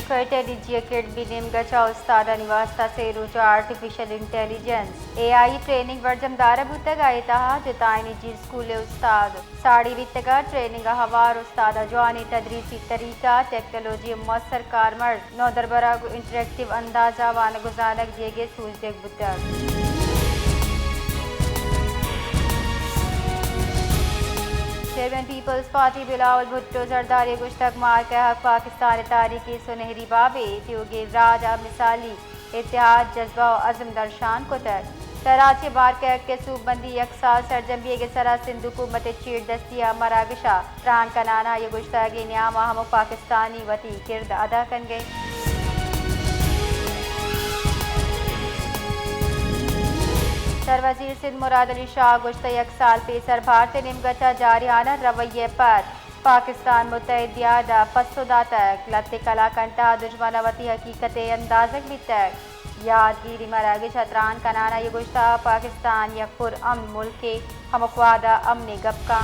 Quite Digi Academy Nimgacha Ustada Nivasta Serujo Artificial Intelligence AI Training Varjamdara Butaga Itaha Jutaini G School Ustad Sadi Vitaga Training Havar Ustada Joani Tadrisi Tarika Technology Masar Karmar Nodarbara Interactive Andaza Vanaguzanak Jege Sujek Butag chairman Peoples Party Bilawal Bhutto Zardari गुश्तक मार के हक पाकिस्तान तारीखी सुनहरी बाबे त्योगे राजा मिसाली इतिहाद जज्बा और अज़म दर्शान को कराची बार के हक के सूबबंदी यकसाल सरजम्बी के सरा सिंधु हुकूमत चीर दस्तिया मरागशा प्राण कनाना ये गुश्तगी न्यामा हम पाकिस्तानी वती किरद अदा कन गए सरवजीर सिंध मुराद अली शाह गुज़श्ता एक साल पेसर भारतीय निमगचा जारियाना रवैये पर पाकिस्तान मुत्तहिदिया पसुदा तक लत्ते कला कंटा दुश्मनावती हकीकत अंदाजक भी तक यादगिरी मरागे छतरान कनाना ये गुज़श्ता पाकिस्तान या पुर अमन मुल्क के हमकवादा अमन गपका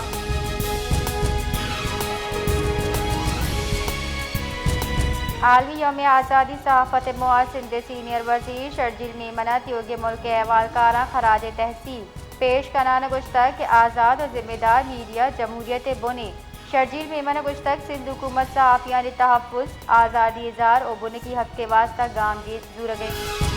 आलमी यौम आज़ादी सहाफ़त मुआज़ सिंध सीनियर वज़ीर शर्जील मेमनत योगी मुल्क अहवालकारा खराज तहसीन पेश कनान गुश्तक के आज़ाद और ज़िम्मेदार मीडिया जमहूरियत बुने शर्जील मेमन गुश्तक सिंध हुकूमत सहाफ़ियान तहफ़्फ़ुज़ आज़ादी इज़हार और बुने की हक़ के वास्ता गामगीर जुड़ गए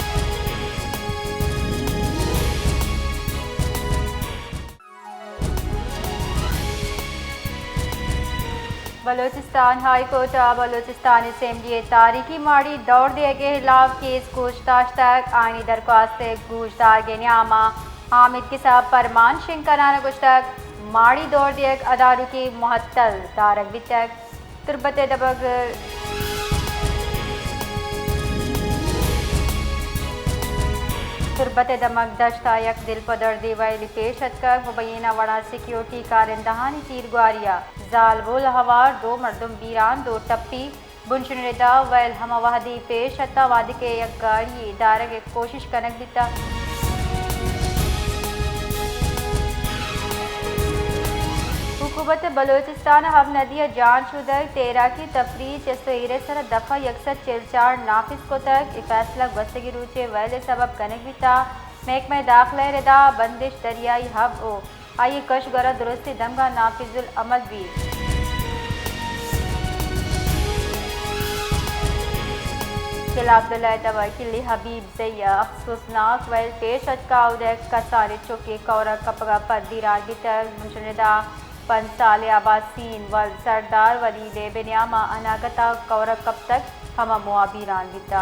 Balochistan high court Balochistan assembly तारीखी माड़ी दौड़ दे के खिलाफ केस पूछताछ तक आईनी दरख्वास्त गूजदार के न्यामा हामिद के साहब परमान सिंह कराना गुश्तक माड़ी दौड़ दे अदारू की मुहत्तल तारक भी तक तुरबत दबग तुरबत दमक दश्ता यक दिल पदर देवाइली पेशत कर मुबैना वड़ा सिक्योरिटी कारंदहानी तीर ग्वारिया जाल बोल हवार दो मर्दुम बीरान दो टप्पी बुनशुनदा वैल हम वहदी पेशता वादी के यक गाड़ी दारग एक कोशिश कनक दिता हुकूमत बलोचिस्तान हम नदिया जान शुदक 13 की तफरी चस्तीरे सर दफ़ा यकसर चिलचार नाफिज को तक फैसला वस्तगी रूचे वैले सबब कनक बिता महकमा दाखिला रदा बंदिश दरियाई हब ओ आइए कश गरा दुरुस्ती दमगा नाफिजुल अमल भी किला अब्दुल्ला तवक्किल हबीब ज़ैया अफसोसनाक वैल पेश अचका उदय का सारे चौके कौरा कपगा पर्दी रागी तक मुशरदा पंसाले आबासीन वल सरदार वली ले बेनियामा अनागता कौरा कब तक हम मुआबी रांगिता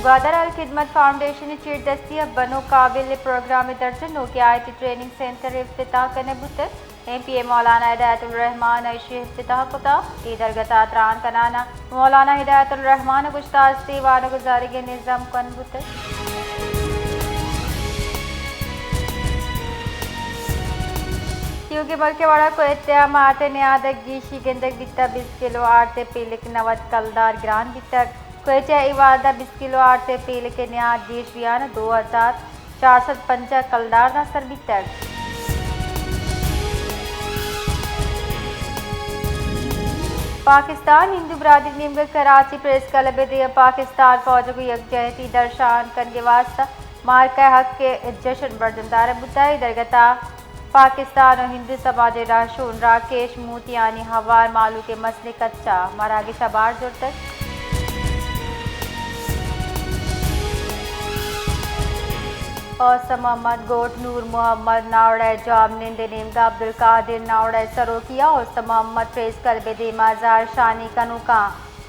ग्वादर अल खिदमत फाउंडेशन चीर दस्तिया बनो काबिल प्रोग्राम दर्जनों के आयत ट्रेनिंग सेंटर इफ्तिताह करने बुतर MPA मौलाना हिदायतुल रहमान ऐशी इफ्तिताह कुता इधर गता त्रान कनाना मौलाना हिदायतुल रहमान गुश्ताज सेवान गुजारी के निज़ाम कन बुतर क्योंकि बल्कि बड़ा को इत्याम आते न्यादक गीशी गंदक बिता 20 किलो आटे पीलिक नवद कलदार ग्रान बितक कोयचा इवादा 20 किलो आटे पीलिक न्याद गीश बियान 2450 कलदार नसर बितक पाकिस्तान हिंदू बरादरी निमग कराची प्रेस क्लब दिया पाकिस्तान फौज को यकजहती दर्शान करने वास्ता मार्का हक के जश्न बरजमदार बुताई दरगता पाकिस्तान और हिंदू समाज राशून राकेश मूतियानी हवार मालू के मसले कच्चा मरागे शबार जोर तक और मोहम्मद गोट नूर मोहम्मद नावड़ा जॉब निंदे नेमगा अब्दुल कादिर नावड़ा सरोकिया और मोहम्मद प्रेस कल्बे दे माजार शानी कनुका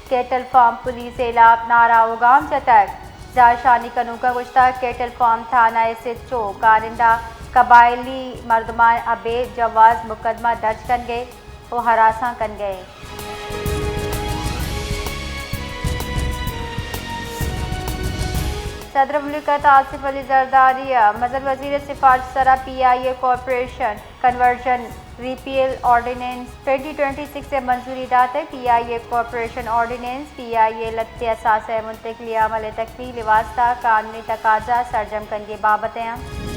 केटल फार्म पुलिस एलाब नारा उगाम चतक जार शानी कनुका गुश्ता केटल फार्म थाना से चो कारिंदा कबायली मर्दमान अबे जवाज मुकदमा दर्ज कर गए और हरासा कर गए सदर मुल्कत आसिफ अली जरदारिया मजल वजीर सिफारश सरा PIA corporation conversion repeal ordinance 2026 से मंजूरी दाते PIA कॉरपोरेशन ऑर्डिनेंस PIA लत्ते असास मुंतकली अमल तकलील वास्ता कानूनी तकाजा सरजम कन के बाबतें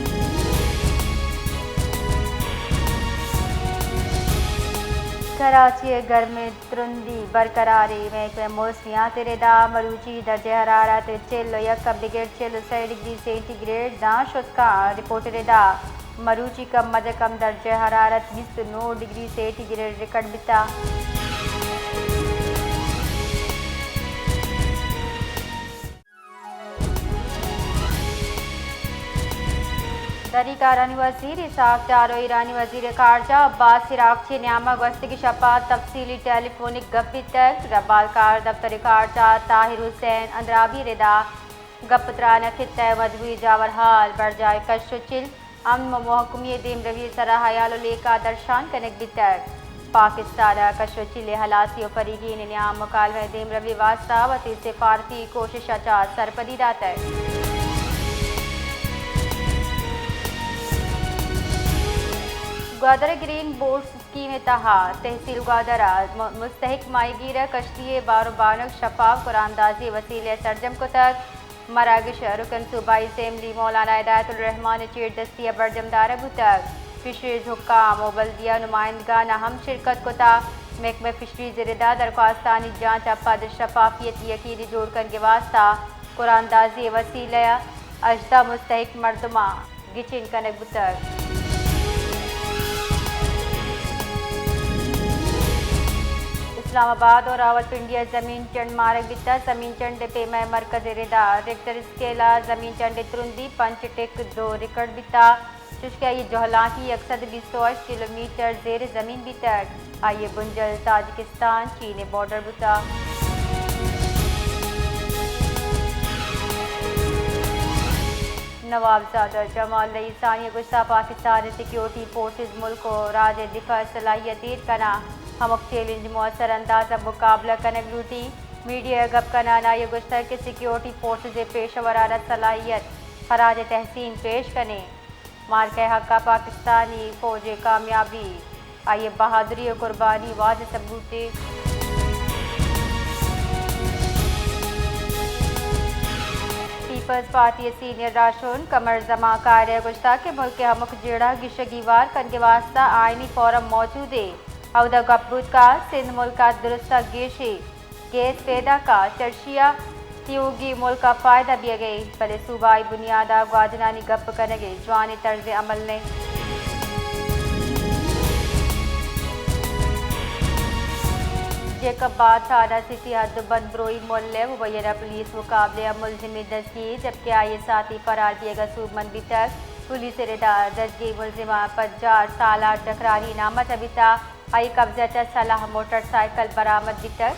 कराची घर में तुरंदी बरकरारी महकमे मौसमियात रेदा मरूची दर्ज हरारत चेलो यकम डिग्री 6 डिग्री सेंटीग्रेड दाशुद का रिपोर्ट रेदा मरूची कम मज कम दर्ज हरारत 29 डिग्री सेंटीग्रेड रिकॉर्ड बिता तरीका ईरानी वजीर इसाक डारो ईरानी वजीर खारजा अब्बास इराकची न्यामा गश्त की शपात तफसीली टेलीफोनिक गप्पी तक रबालकार दफ्तर खारजा ताहिर हुसैन अंद्राबी रेदा गपत्रान खित्ता मजबूरी जावर हाल बढ़ जाए कशुचिल अमन महकमी देम रवी सरा हयालो लेका दर्शान कनेक बितक पाकिस्तान कशुचिल हलासी फरीकीन न्याम मुकालमे देम रवी वास्ता वती सिफारती कोशिश अचा सरपदी दातर ग्वादर ग्रीन बोर्ड स्कीम तहा तहसील ग्वादरा मुस्तहिक माहीगीर कश्ती बारोबानक शफाफ कुरानदाजी वसीले सरजम को तक मरागिश रुकन सूबाई असेंबली मौलाना हिदायतुर्रहमान चीर दस्ती बरजमदार तक फिशरीज हुक्काम और बल्दिया नुमाइंदगा हम शिरकत को ता महकमे फिशरीज रिदा दरख्वास्तानी जाँच अपद शफाफियत यकीनी जोड़ कर के वास्ता कुरानदाजी वसीले अजदा मुस्तहिक मरदमा गिचिन कनक बुतक इस्लामाबाद और रावलपिंडिया ज़मीन चंड मारक बिता ज़मीन चंड पेमा मरकज रेदा रेक्टर स्केला ज़मीन चंड तुरंदी 5 टेक 2 रिकॉर्ड बिता चुशका ये जोहला की 128 किलोमीटर जेर ज़मीन बितक आइए बुंजल ताजिकिस्तान चीन बॉर्डर बुता नवाबजादा जमाल रईसानी गुस्सा पाकिस्तान सिक्योरिटी फोर्सेज मुल्क को राज दिफा सलाहियत कना हम चैलेंज मौसर अंदाज मुकाबला कनक लूटी मीडिया गप कना नाय गुस्तर के सिक्योरिटी फोर्सेज पेशवराना सलाहियत खराज तहसीन पेश कने मार के हक्का पाकिस्तानी फौज कामयाबी आइए बहादुरी और कुर्बानी वाज सबूते पीपल्स पार्टी सीनियर राशुन कमर जमा कार्य गुस्ता के मुल्क के हमक जेड़ा गिशगीवार कन के वास्ता आइनी फोरम मौजूद है अवदा गपरूद का सिंध मुल्क का दुरुस्ता गेशी गैस पैदा का चर्चिया तियोगी मुल्क का फ़ायदा भी गई भले सूबाई बुनियादा ग्वाजनानी गप करने गई जवानी तर्ज अमल ने जेकब बाद थाना सिटी हद बंद ब्रोई मोल्ले मुबैना पुलिस मुकाबले मुलजिम दस्ती जबकि आए साथी फरार किए गए सूबमन भी तक पुलिस रेदा दस्गी मुलजिमा 50 साल टकरारी नामत अभी तक आई कब्जा सलाह मोटरसाइकिल बरामद भी तक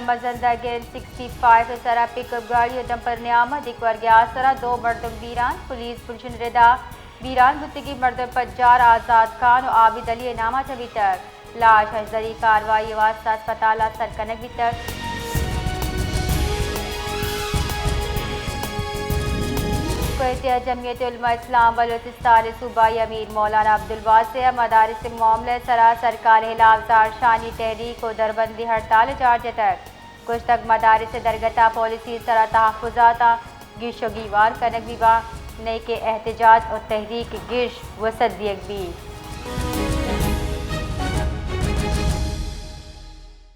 मजंदा गेल 65 सरा पिकअप गाड़ी दम पर नियामत एक वर्ग आसरा 2 मर्दम बीरान पुलिस पुलिस रेदा बीरान गुत्तगी मर्दम पज्जार आज़ाद खान और आबिद अली नामा अभी तक लाश हजरी कार्रवाई वास्ता अस्पताल सरकनक भी तक जमीयत उलमा इस्लाम बलोचिस्तान सूबाई अमीर मौलाना अब्दुल वासिया मदारिस मामले सरा सरकार हिलाफजार शानी तहरीक और दरबंदी हड़ताल चार्ज तक कुछ तक मदारिस दरगता पॉलिसी सरा तहफ़ुज़ाता गिशोगीवार कनक विवा नए के एहतजाज और तहरीक गिश वसदियक भी